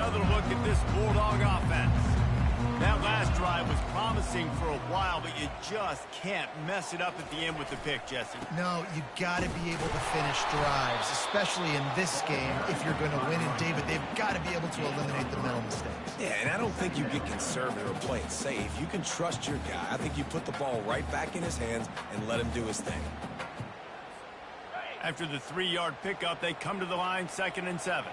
another look at this Bulldog offense. That last drive was promising for a while, but you just can't mess it up at the end with the pick, Jesse. No, you got to be able to finish drives, especially in this game if you're going to win. And, David, they've got to be able to eliminate the mental mistakes. Yeah, and I don't think you get conservative or play it safe. You can trust your guy. I think you put the ball right back in his hands and let him do his thing. After the 3-yard pickup, they come to the line, 2nd and 7.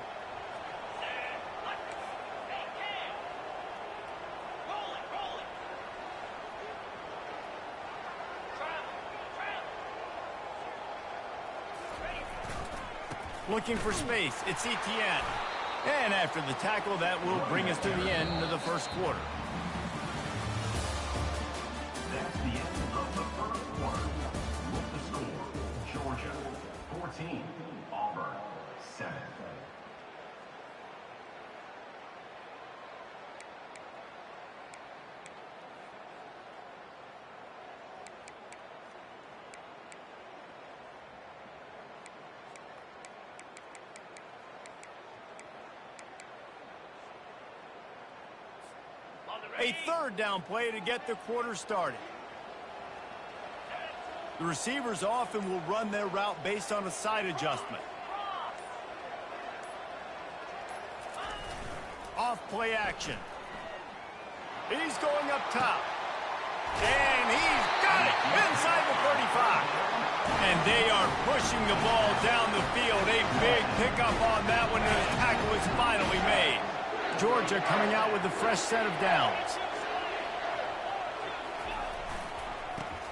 Looking for space, it's Etienne. And after the tackle, that will bring us to the end of the first quarter. That's the end of the first quarter. With the score, Georgia 14, Auburn 7. A 3rd down play to get the quarter started. The receivers often will run their route based on a side adjustment. Off play action. He's going up top. And he's got it inside the 35. And they are pushing the ball down the field. A big pickup on that one, and the tackle is finally made. Georgia coming out with a fresh set of downs.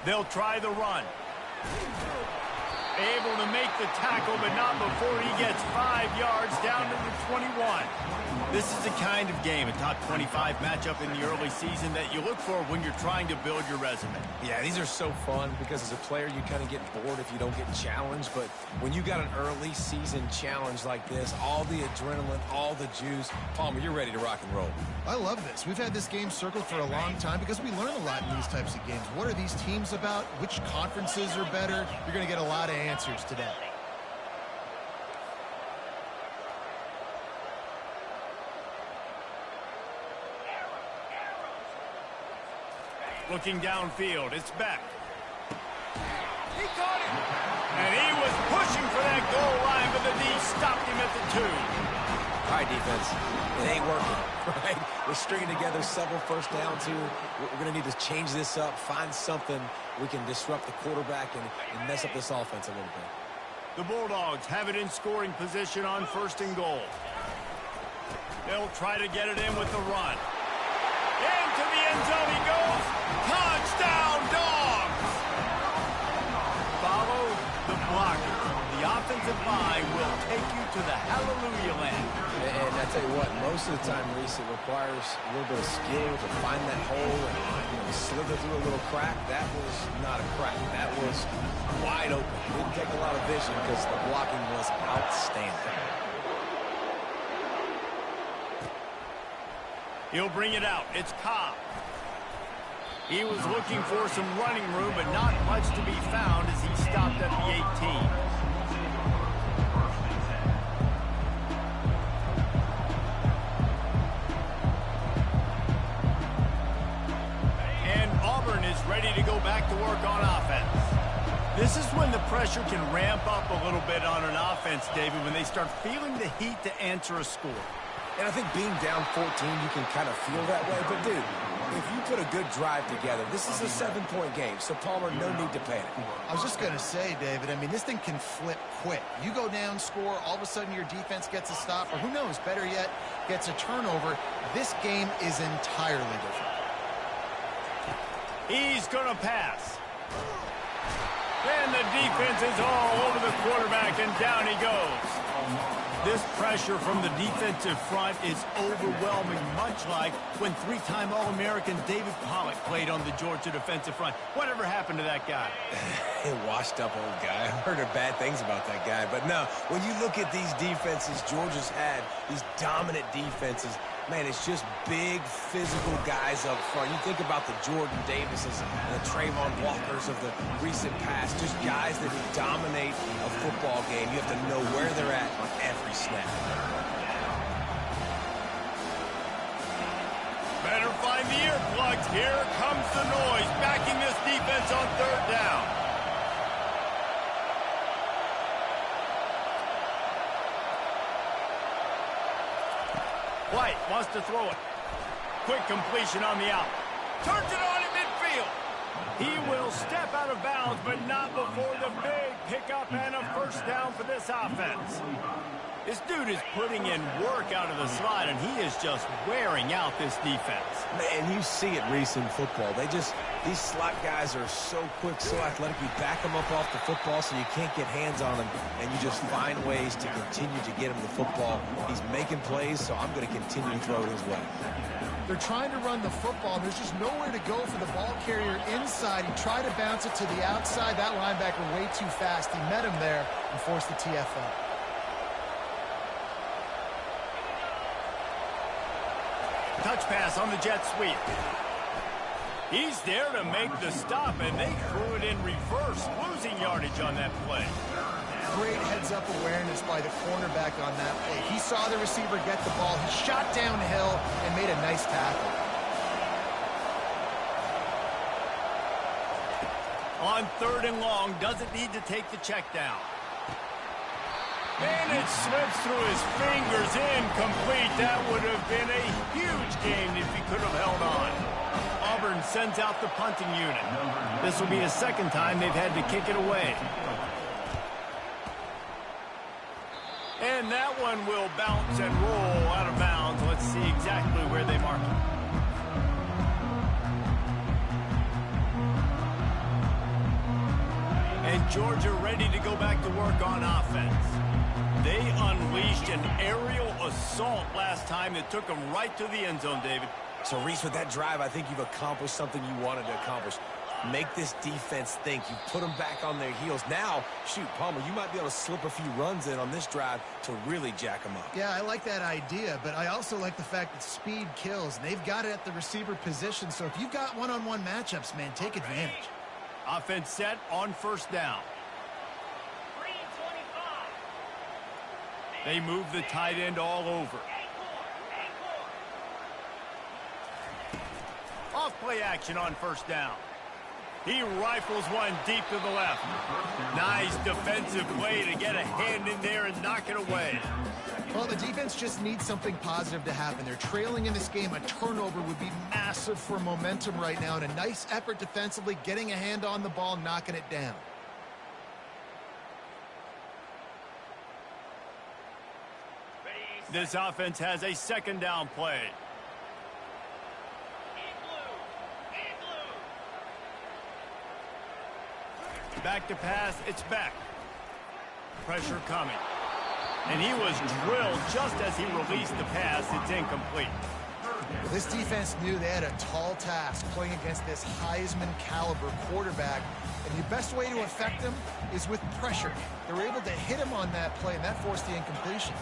They'll try the run. Able to make the tackle, but not before he gets 5 yards down to the 21. This is the kind of game, a top 25 matchup in the early season, that you look for when you're trying to build your resume. Yeah, these are so fun because as a player, you kind of get bored if you don't get challenged. But when you got an early season challenge like this, all the adrenaline, all the juice, Palmer, you're ready to rock and roll. I love this. We've had this game circled for a long time because we learn a lot in these types of games. What are these teams about? Which conferences are better? You're going to get a lot of answers today. Looking downfield, it's Beck. He caught it! And he was pushing for that goal line, but the D stopped him at the 2. All right, defense, it ain't working, right? We're stringing together several first downs here. We're going to need to change this up, find something we can disrupt the quarterback and mess up this offense a little bit. The Bulldogs have it in scoring position on 1st and goal. They'll try to get it in with the run. Into the end zone he goes. Touchdown, Dogs! Follow the blocking. The offensive line will take you to the hallelujah land. And I tell you what, most of the time, Reese, it requires a little bit of skill to find that hole and slither through a little crack. That was not a crack. That was wide open. Didn't take a lot of vision because the blocking was outstanding. He'll bring it out. It's Cobb. He was looking for some running room, but not much to be found as he stopped at the 18. And Auburn is ready to go back to work on offense. This is when the pressure can ramp up a little bit on an offense, David, when they start feeling the heat to answer a score. And I think being down 14, you can kind of feel that way. But, dude, if you put a good drive together, this is a 7-point game. So, Palmer, no need to panic. I was just going to say, David, I mean, this thing can flip quick. You go down, score, all of a sudden your defense gets a stop, or who knows, better yet, gets a turnover. This game is entirely different. He's going to pass. And the defense is all over the quarterback, and down he goes. This pressure from the defensive front is overwhelming, much like when 3-time All-American David Pollock played on the Georgia defensive front. Whatever happened to that guy? Washed-up old guy. I've heard bad things about that guy. But no, when you look at these defenses Georgia's had, these dominant defenses, man, it's just big, physical guys up front. You think about the Jordan Davises and the Trayvon Walkers of the recent past, just guys that dominate a football game. You have to know where they're at on every snap. Here comes the noise, backing this defense on third down. White wants to throw it. Quick completion on the out. Turns it on in midfield. He will step out of bounds, but not before the big pickup and a first down for this offense. This dude is putting in work out of the slot, and he is just wearing out this defense. Man, you see it, Reese, in football. These slot guys are so quick, so athletic. You back them up off the football so you can't get hands on them, and you just find ways to continue to get him the football. He's making plays, so I'm going to continue to throw it his way. They're trying to run the football, and there's just nowhere to go for the ball carrier inside. He tried to bounce it to the outside. That linebacker way too fast. He met him there and forced the TFL. Touch pass on the jet sweep. He's there to make the stop, and they threw it in reverse, losing yardage on that play. Great heads-up awareness by the cornerback on that play. He saw the receiver get the ball. He shot downhill and made a nice tackle. On third and long, doesn't need to take the check down. And it slips through his fingers, incomplete. That would have been a huge gain if he could have held on. Auburn sends out the punting unit. This will be a second time they've had to kick it away. And that one will bounce and roll out of bounds. Let's see exactly where they mark it. And Georgia ready to go back to work on offense. They unleashed an aerial assault last time that took them right to the end zone, David. So, Reese, with that drive, I think you've accomplished something you wanted to accomplish. Make this defense think. You put them back on their heels. Now, shoot, Palmer, you might be able to slip a few runs in on this drive to really jack them up. Yeah, I like that idea, but I also like the fact that speed kills, and they've got it at the receiver position. So if you've got one-on-one matchups, man, take advantage. Offense set on first down. They move the tight end all over. Off play action on first down. He rifles one deep to the left. Nice defensive play to get a hand in there and knock it away. Well, the defense just needs something positive to happen. They're trailing in this game. A turnover would be massive for momentum right now, and a nice effort defensively, getting a hand on the ball, knocking it down. This offense has a second down play. Back to pass, it's back. Pressure coming. And he was drilled just as he released the pass. It's incomplete. This defense knew they had a tall task playing against this Heisman caliber quarterback, and the best way to affect him is with pressure. They were able to hit him on that play, and that forced the incompletion.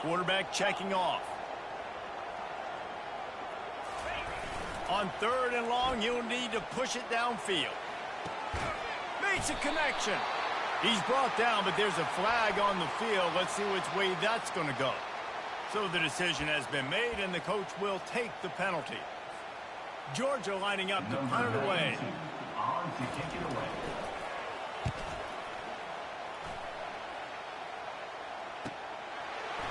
Quarterback checking off. On third and long, you'll need to push it downfield. Makes a connection. He's brought down, but there's a flag on the field. Let's see which way that's going to go. So the decision has been made, and the coach will take the penalty. Georgia lining up to punt it away. On to kick it away.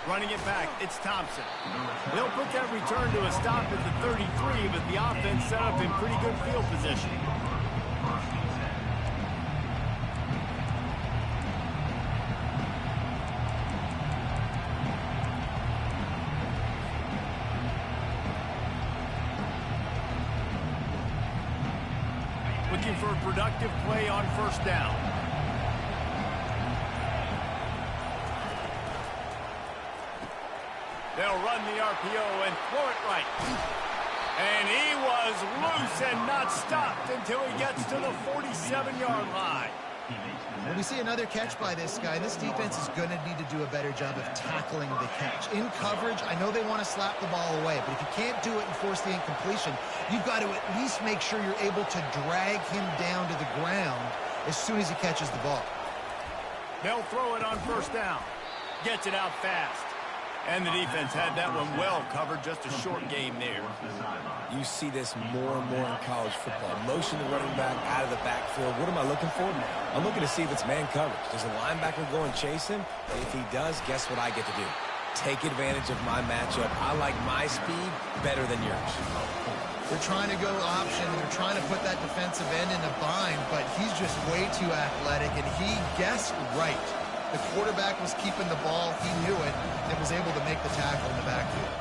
Running it back, it's Thompson. They'll put that return to a stop at the 33, but the offense set up in pretty good field position. Looking for a productive play on first down. They'll run the RPO and throw it right. And he was loose and not stopped until he gets to the 47-yard line. When we see another catch by this guy, this defense is going to need to do a better job of tackling the catch. In coverage, I know they want to slap the ball away, but if you can't do it and force the incompletion, you've got to at least make sure you're able to drag him down to the ground as soon as he catches the ball. They'll throw it on first down. Gets it out fast. And the defense had that one well covered. Just a short game there. You see this more and more in college football. Motion the running back out of the backfield. What am I looking for? I'm looking to see if it's man coverage. Does the linebacker go and chase him? If he does, guess what I get to do? Take advantage of my matchup. I like my speed better than yours. They're trying to go option. They're trying to put that defensive end in a bind, but he's just way too athletic, and he guessed right. The quarterback was keeping the ball. He knew it and was able to make the tackle in the backfield.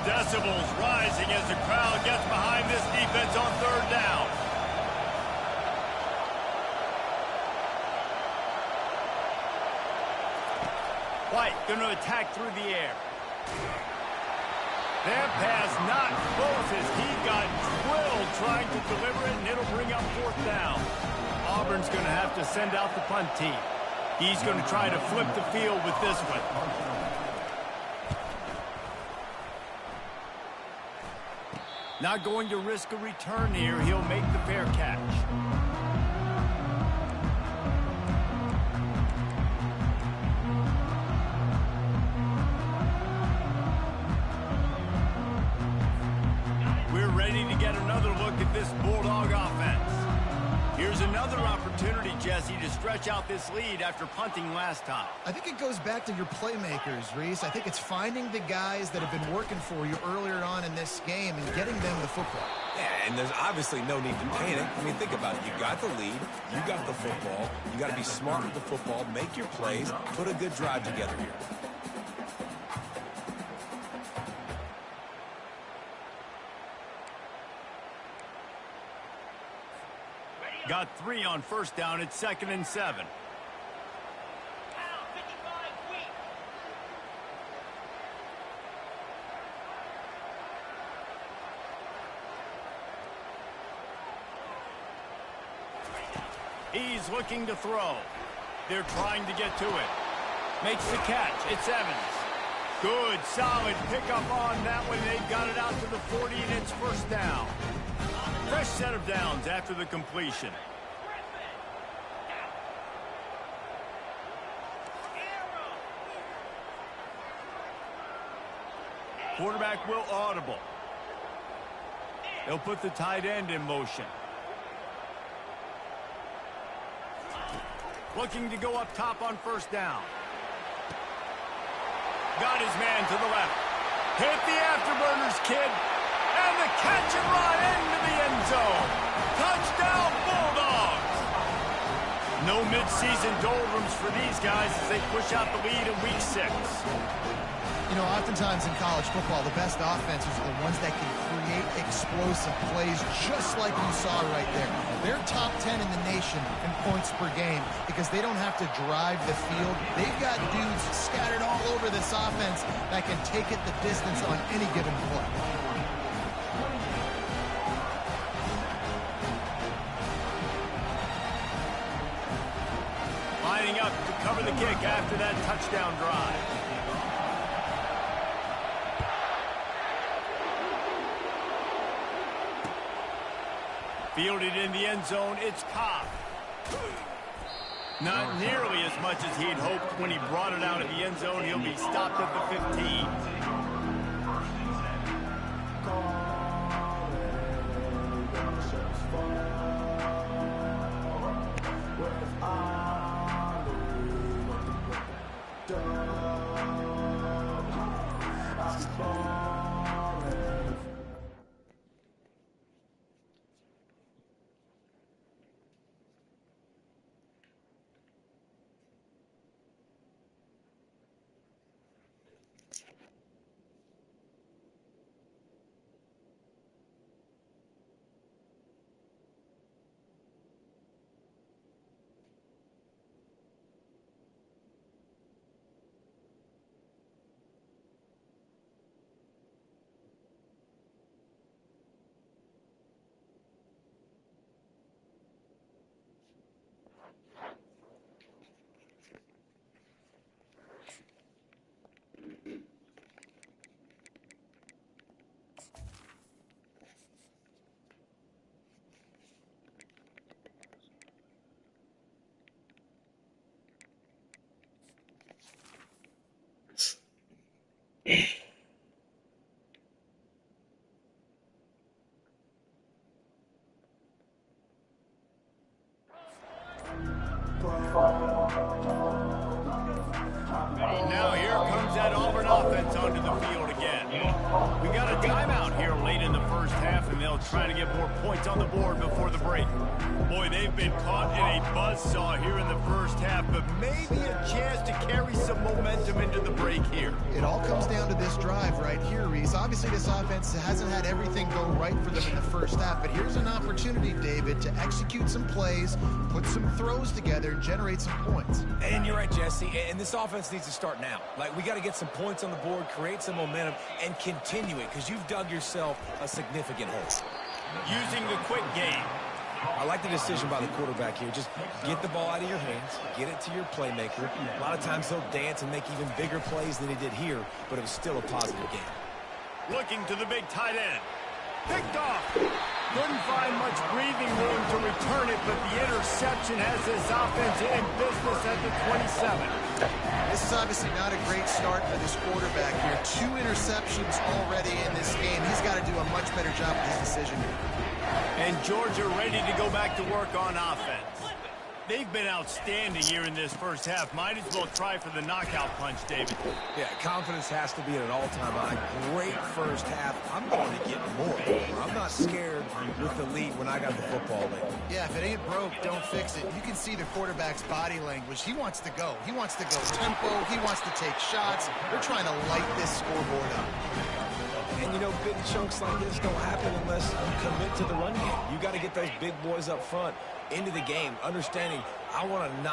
Decibels rising as the crowd gets behind this defense on third down. White going to attack through the air. That pass not close as he got drilled trying to deliver it, and it'll bring up fourth down. Auburn's going to have to send out the punt team. He's going to try to flip the field with this one. Not going to risk a return here. He'll make the fair catch. We're ready to get another look at this Bulldog offense. Here's another opportunity, Jesse, to stretch out this lead after punting last time. I think it goes back to your playmakers, Reese. I think it's finding the guys that have been working for you earlier on in this game and getting them the football. Yeah, and there's obviously no need to panic. I mean, think about it. You got the lead. You got the football. You got to be smart with the football. Make your plays. Put a good drive together here. Got 3 on first down. It's 2nd and 7. He's looking to throw. They're trying to get to it. Makes the catch. It's Evans. Good, solid pickup on that one. They've got it out to the 40, and it's first down. Fresh set of downs after the completion. Quarterback will audible. They'll put the tight end in motion. Looking to go up top on first down. Got his man to the left. Hit the afterburners, kid. And the catch and run into the end zone. Touchdown, Bulldogs. No midseason doldrums for these guys as they push out the lead in week 6. You know, oftentimes in college football, the best offenses are the ones that can create explosive plays just like you saw right there. They're top 10 in the nation in points per game because they don't have to drive the field. They've got dudes scattered all over this offense that can take it the distance on any given play. Lining up to cover the kick after that touchdown drive. Fielded in the end zone, it's Cobb. Not nearly as much as he'd hoped when he brought it out of the end zone. He'll be stopped at the 15. Now here comes that Auburn offense onto the field again. We got a timeout here late in the first half, and they'll try to get more points on the board before the break. Boy, they've been caught in a buzzsaw here in the first half, but maybe a chance to carry some momentum into the break here. It all comes down to this drive right here, Reese. Obviously, this offense hasn't had everything go right for them in the first half, but here's an opportunity, David, to execute some plays, put some throws together, and generate some points. And you're right, Jesse, and this offense needs to start now. Like, we got to get some points on the board, create some momentum, and continue it, because you've dug yourself a significant hole. Using the quick game. I like the decision by the quarterback here. Just get the ball out of your hands, get it to your playmaker. A lot of times he'll dance and make even bigger plays than he did here, but it was still a positive game. Looking to the big tight end. Picked off. Couldn't find much breathing room to return it, but the interception has this offense in business at the 27. This is obviously not a great start for this quarterback here. 2 interceptions already in this game. He's got to do a much better job with his decision here. And Georgia ready to go back to work on offense. They've been outstanding here in this first half. Might as well try for the knockout punch, David. Yeah, confidence has to be at an all-time high. Great first half. I'm going to get more. I'm not scared with the lead when I got the football late. Yeah, if it ain't broke, don't fix it. You can see the quarterback's body language. He wants to go. He wants to go tempo. He wants to take shots. They're trying to light this scoreboard up. And, you know, big chunks like this don't happen unless you commit to the run game. You got to get those big boys up front into the game, understanding I want to knock